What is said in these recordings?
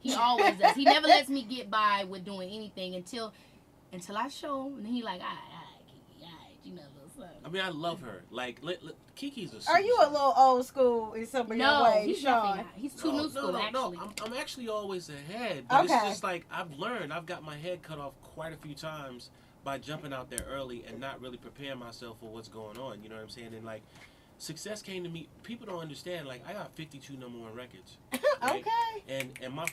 He always does. He never lets me get by with doing anything until I show him, and he like, all right, Kiki, all right, you know, little something. I mean, I love her. Like, Kiki's a superstar. Are you a little old school in some of your No, ways, he's Sean? definitely not. He's too new school, actually. No. I'm actually always ahead. But Okay. it's just like, I've learned. I've got my head cut off quite a few times by jumping out there early and not really preparing myself for what's going on. You know what I'm saying? And, like, success came to me. People don't understand. Like, I got 52 number one records. Right? Okay. And my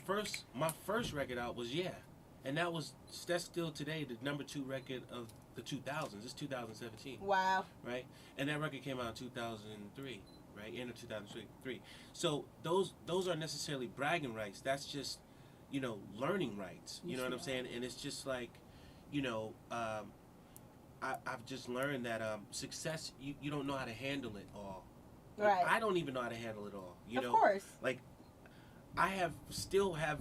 first record out was Yeah. And that's still today the number 2 record of the 2000s. It's 2017. Wow. Right? And that record came out in 2003, right? End of 2003. So those aren't necessarily bragging rights. That's just, learning rights. You know what I'm saying? And it's just like, I've just learned that success, you don't know how to handle it all. Right. I don't even know how to handle it all. Of course. Like, I still have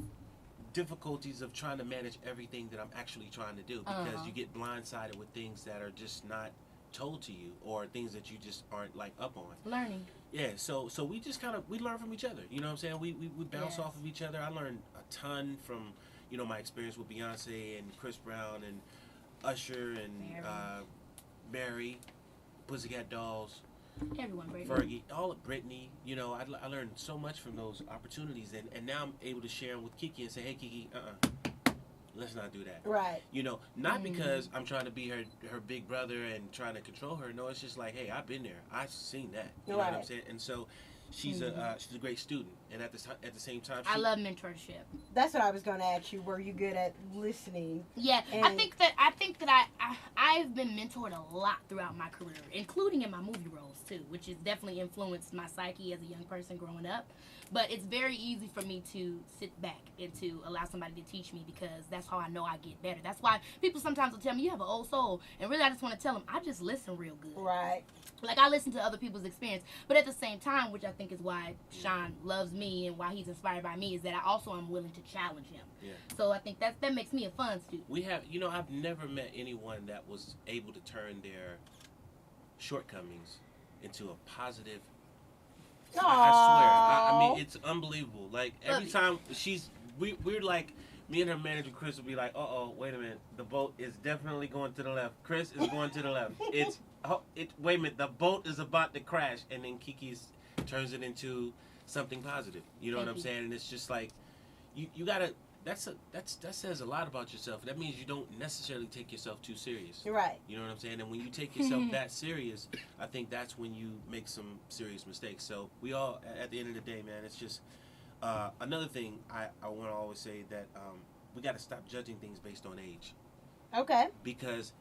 difficulties of trying to manage everything that I'm actually trying to do because you get blindsided with things that are just not told to you or things that you just aren't like up on. Learning. Yeah, so we just we learn from each other. You know what I'm saying? We bounce off of each other. I learned a ton from, my experience with Beyonce and Chris Brown and Usher and Mary, Pussycat Dolls, everyone, Fergie, all of Britney. I learned so much from those opportunities, and now I'm able to share them with Kiki and say, hey, Kiki, let's not do that. Right. Not because I'm trying to be her big brother and trying to control her. No, it's just like, hey, I've been there. I've seen that. You know what I'm saying? And so she's a great student, and at the same time, I love mentorship. That's what I was going to ask you. Were you good at listening? Yeah, I think that I've been mentored a lot throughout my career, including in my movie roles too, which has definitely influenced my psyche as a young person growing up. But it's very easy for me to sit back and to allow somebody to teach me because that's how I know I get better. That's why people sometimes will tell me, you have an old soul. And really, I just want to tell them, I just listen real good. Right. Like, I listen to other people's experience. But at the same time, which I think is why Sean loves me and why he's inspired by me, is that I also am willing to challenge him. Yeah. So I think that makes me a fun student. We have, I've never met anyone that was able to turn their shortcomings into a positive. I swear. I mean, it's unbelievable. Like, every time we're like, me and her manager, Chris, will be like, wait a minute. The boat is definitely going to the left. Chris is going to the left. Wait a minute. The boat is about to crash. And then Kiki's turns it into something positive. You know what I'm saying? And it's just like, you gotta, that says a lot about yourself. That means you don't necessarily take yourself too serious. Right. You know what I'm saying? And when you take yourself that serious, I think that's when you make some serious mistakes. So we all, at the end of the day, man, it's just, another thing I want to always say that we got to stop judging things based on age. Okay. Because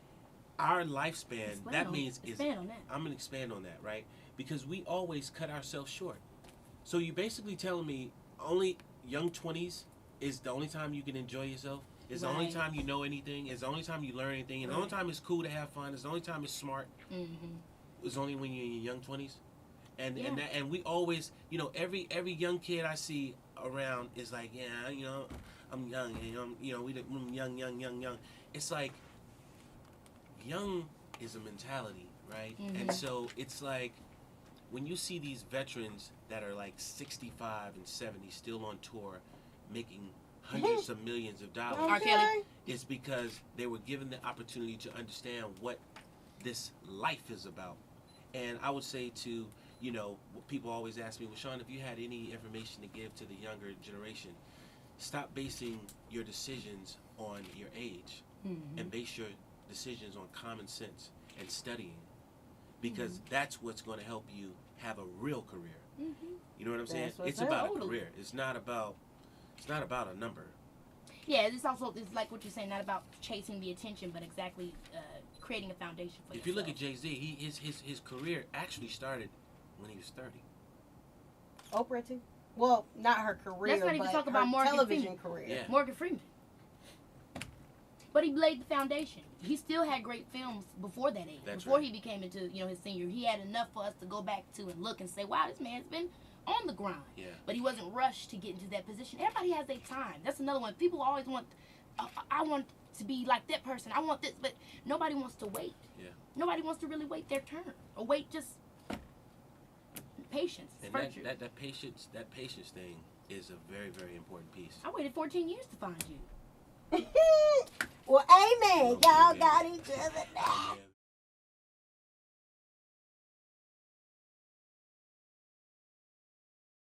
our lifespan, I'm going to expand on that, right? Because we always cut ourselves short. So you basically telling me only young 20s is the only time you can enjoy yourself? It's the only time you know anything? It's the only time you learn anything? And the only time it's cool to have fun? It's the only time it's smart? Mm-hmm. It's only when you're in your young 20s? And we always, every young kid I see around is like, I'm young, and we young. It's like, young is a mentality, right? Mm-hmm. And so it's like, when you see these veterans that are like 65 and 70 still on tour, making hundreds of millions of dollars, it's because they were given the opportunity to understand what this life is about. And I would say to, people always ask me, well, Sean, if you had any information to give to the younger generation, stop basing your decisions on your age and base your decisions on common sense and studying, because that's what's going to help you have a real career. You know what I'm saying? It's about a career. It's not about a number. Yeah, it's like what you're saying, not about chasing the attention, but exactly creating a foundation for yourself. If you look at Jay-Z, his career actually started when he was 30. Oprah too? Well, not her career, let's not even but talk about her television career. Yeah. Morgan Freeman. But he laid the foundation. He still had great films before that age. Before he became into, his senior. He had enough for us to go back to and look and say, wow, this man's been on the grind. Yeah. But he wasn't rushed to get into that position. Everybody has their time. That's another one. People always want, I want to be like that person. I want this. But nobody wants to wait. Yeah. Nobody wants to really wait their turn. Or wait just patience. And that patience thing, is a very, very important piece. I waited 14 years to find you. Well, amen. Y'all got each other now.